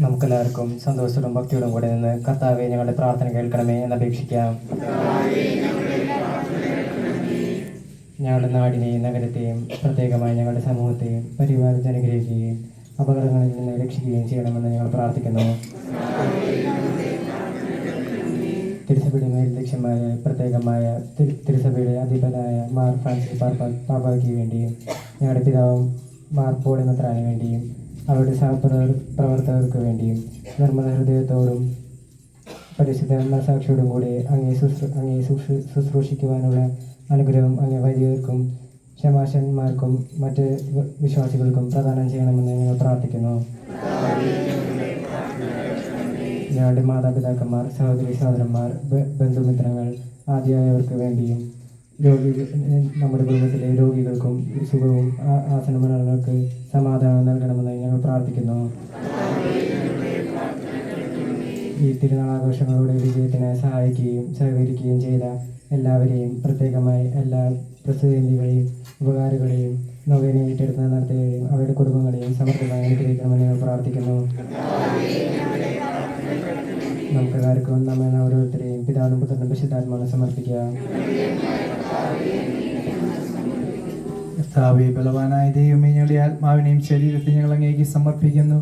നമുക്കെല്ലാവർക്കും സന്തോഷത്തോടും ഭക്തിയോടും കൂടെ നിന്ന് കർത്താവെ ഞങ്ങളുടെ പ്രാർത്ഥന കേൾക്കണമേ എന്നപേക്ഷിക്കാം. ഞങ്ങളുടെ നാടിനെയും നഗരത്തെയും പ്രത്യേകമായി ഞങ്ങളുടെ സമൂഹത്തെയും പരിപാലിച്ച് അനുഗ്രഹിക്കുകയും അപകടങ്ങളിൽ നിന്ന് രക്ഷിക്കുകയും ചെയ്യണമെന്ന് ഞങ്ങൾ പ്രാർത്ഥിക്കുന്നു. തിരുസഭയുടെ മേലധ്യക്ഷന്മാരെ പ്രത്യേകമായ തിരുസഭയുടെ അധിപനായ മാർ ഫ്രാൻസിസ് പാപ്പായ്ക്ക് വേണ്ടിയും ഞങ്ങളുടെ പിതാവും മാർ പോളി മെത്രാന് വേണ്ടിയും അവരുടെ സഹപ്രവർത്തകർക്ക് വേണ്ടിയും നിർമ്മല ഹൃദയത്തോടും പരിശുദ്ധ മനസാക്ഷിയോടും കൂടി അങ്ങേ ശുശ്രൂഷിക്കുവാനുള്ള അനുഗ്രഹം അങ്ങേ വൈദികർക്കും ശമാശന്മാർക്കും മറ്റ് വിശ്വാസികൾക്കും പ്രദാനം ചെയ്യണമെന്ന് ഞങ്ങൾ പ്രാർത്ഥിക്കുന്നു. ഞങ്ങളുടെ മാതാപിതാക്കന്മാർ, സഹോദരി സഹോദരന്മാർ, ബന്ധുമിത്രങ്ങൾ ആദ്യമായവർക്ക് വേണ്ടിയും നമ്മുടെ കുടുംബത്തിലെ രോഗികൾക്കും സുഖവും ആസനമരണങ്ങൾക്ക് സമാധാനം നൽകണമെന്ന് ഞങ്ങൾ പ്രാർത്ഥിക്കുന്നു. ഈ തിരുനാളാഘോഷങ്ങളുടെ വിജയത്തിന് സഹായിക്കുകയും സഹകരിക്കുകയും ചെയ്ത എല്ലാവരെയും, പ്രത്യേകമായി എല്ലാ പ്രതിനിധികളെയും ഉപകാരികളെയും നൊവേന ഏറ്റെടുത്ത് നടത്തുകയും അവരുടെ കുടുംബങ്ങളെയും സമൃദ്ധമായി അനുഗ്രഹിക്കണമെന്ന് ഞങ്ങൾ പ്രാർത്ഥിക്കുന്നു. നമുക്കെല്ലാവർക്കും നമ്മെ ഓരോരുത്തരെയും പിതാവിനും പുത്രനും പരിശുദ്ധാത്മാവിനെ സമർപ്പിക്കുക. കർത്താവേ, ബലവാനായ ദൈവമേ, ഞങ്ങളുടെ ആത്മാവിനെയും ശരീരത്തെ ഞങ്ങൾ അങ്ങേക്ക് സമർപ്പിക്കുന്നു.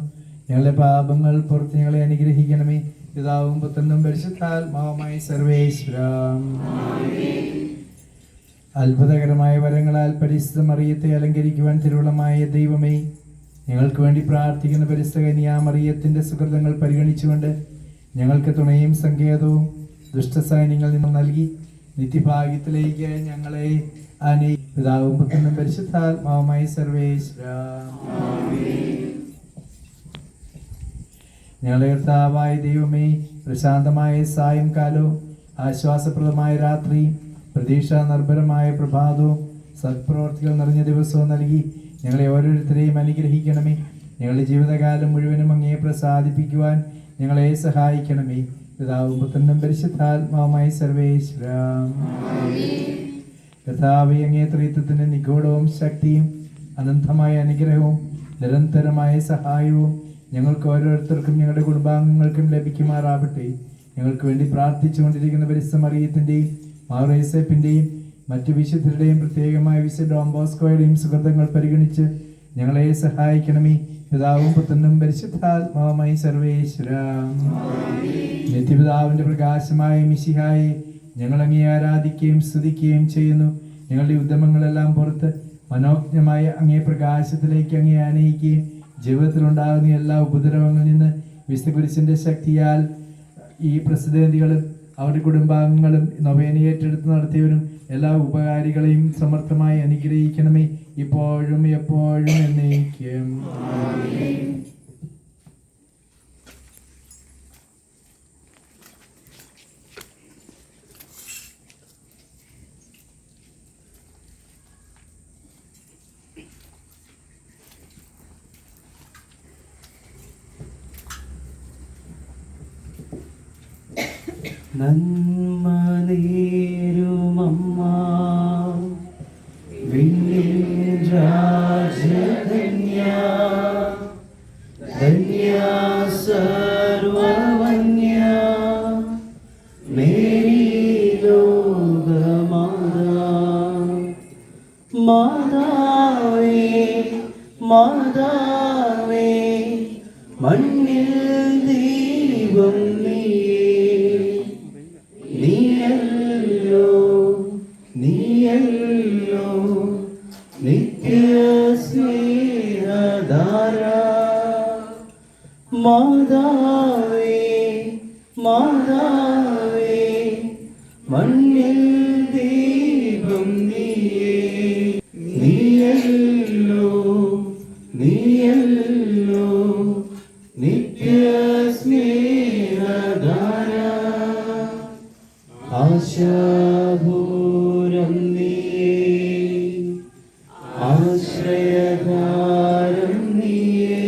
ഞങ്ങളുടെ പാപങ്ങൾ പുറത്ത് ഞങ്ങളെ അനുഗ്രഹിക്കണമേ. പിതാവും പുത്രനും പരിശുദ്ധാത്മാവുമായി സർവേശ്വരാ. അത്ഭുതകരമായ വരങ്ങളാൽ പരിശുദ്ധ മറിയത്തെ അലങ്കരിക്കുവാൻ തിരുവുള്ളമായ ദൈവമേ, ഞങ്ങൾക്ക് വേണ്ടി പ്രാർത്ഥിക്കുന്ന പരിശുദ്ധ കന്യാമറിയത്തിന്റെ സുഹൃതങ്ങൾ പരിഗണിച്ചുകൊണ്ട് ഞങ്ങൾക്ക് തുണയും സങ്കേതവും ദുഷ്ടസൈന്യങ്ങളിൽ നിന്നും നൽകി നിത്യഭാഗ്യത്തിലേക്ക് ഞങ്ങളെ പിതാവും പുത്രനും പരിശുദ്ധാത്മാവുമായി സർവേശ്വരാ. ഞങ്ങളുടെ കർത്താവായ ദൈവമേ, പ്രശാന്തമായ സായംകാലവും ആശ്വാസപ്രദമായ രാത്രിയും പ്രതീക്ഷാ നിർഭരമായ പ്രഭാതവും സത്പ്രവർത്തികൾ നിറഞ്ഞ ദിവസവും നൽകി ഞങ്ങളെ ഓരോരുത്തരെയും അനുഗ്രഹിക്കണമേ. ഞങ്ങളുടെ ജീവിതകാലം മുഴുവനും അങ്ങയെ പ്രസാദിപ്പിക്കുവാൻ ഞങ്ങളെ സഹായിക്കണമേ. പിതാവും പുത്രനും പരിശുദ്ധാത്മാവുമായി സർവേശ്വരാ. കർത്താവേ, അങ്ങേ ത്രിത്വത്തിന്റെ നിഗൂഢവും ശക്തിയും അനന്തമായ അനുഗ്രഹവും നിരന്തരമായ സഹായവും ഞങ്ങൾക്ക് ഓരോരുത്തർക്കും ഞങ്ങളുടെ കുടുംബാംഗങ്ങൾക്കും ലഭിക്കുമാറാവട്ടെ. ഞങ്ങൾക്ക് വേണ്ടി പ്രാർത്ഥിച്ചുകൊണ്ടിരിക്കുന്ന പരിശുദ്ധ മറിയത്തിൻ്റെയും മാറേസപ്പിൻ്റെയും മറ്റു വിശുദ്ധരുടെയും പ്രത്യേകമായ വിശുദ്ധ ഡോൺ ബോസ്കോയുടെയും സുഹൃത്തുക്കൾ പരിഗണിച്ച് ഞങ്ങളെ സഹായിക്കണമേ. പിതാവും പുത്രനും പരിശുദ്ധാത്മാവുമായി സർവേശ്വരാ. നിത്യപിതാവിന്റെ പ്രകാശമായ മിശിഹായെ ഞങ്ങൾ അങ്ങേ ആരാധിക്കുകയും സ്തുതിക്കുകയും ചെയ്യുന്നു. ഞങ്ങളുടെ ഉദ്യമങ്ങളെല്ലാം പുറത്ത് മനോജ്ഞമായ അങ്ങേ പ്രകാശത്തിലേക്ക് അങ്ങേ ആനയിക്കുകയും ജീവിതത്തിലുണ്ടാകുന്ന എല്ലാ ഉപദ്രവങ്ങളിൽ നിന്ന് വിശുദ്ധ കുരിശിന്റെ ശക്തിയാൽ ഈ പ്രസിദ്ധീകളും അവരുടെ കുടുംബാംഗങ്ങളും നൊവേന ഏറ്റെടുത്ത് നടത്തിയവരും എല്ലാ ഉപകാരികളെയും സമർത്ഥമായി അനുഗ്രഹിക്കണമേ, ഇപ്പോഴും എപ്പോഴും എന്നേക്കും. നന്മ നേരുമമ്മ വിണ്ണിൻ രാജകന്യ ധന്യ സർവവന്യ മേരി ലോകമാതാ. മാതാവേ മാതാവേ മണ്ണിൽ ദൈവം നീയല്ലോ നിത്യസ്നേഹധാര. മാതാവേ മാതാവേ മണ്ണിൽ ദൈവം നീയല്ലോ നിത്യ സ്നേഹധാര ആശാഭൂരം നീയേ ആശ്രയധാരം നീയേ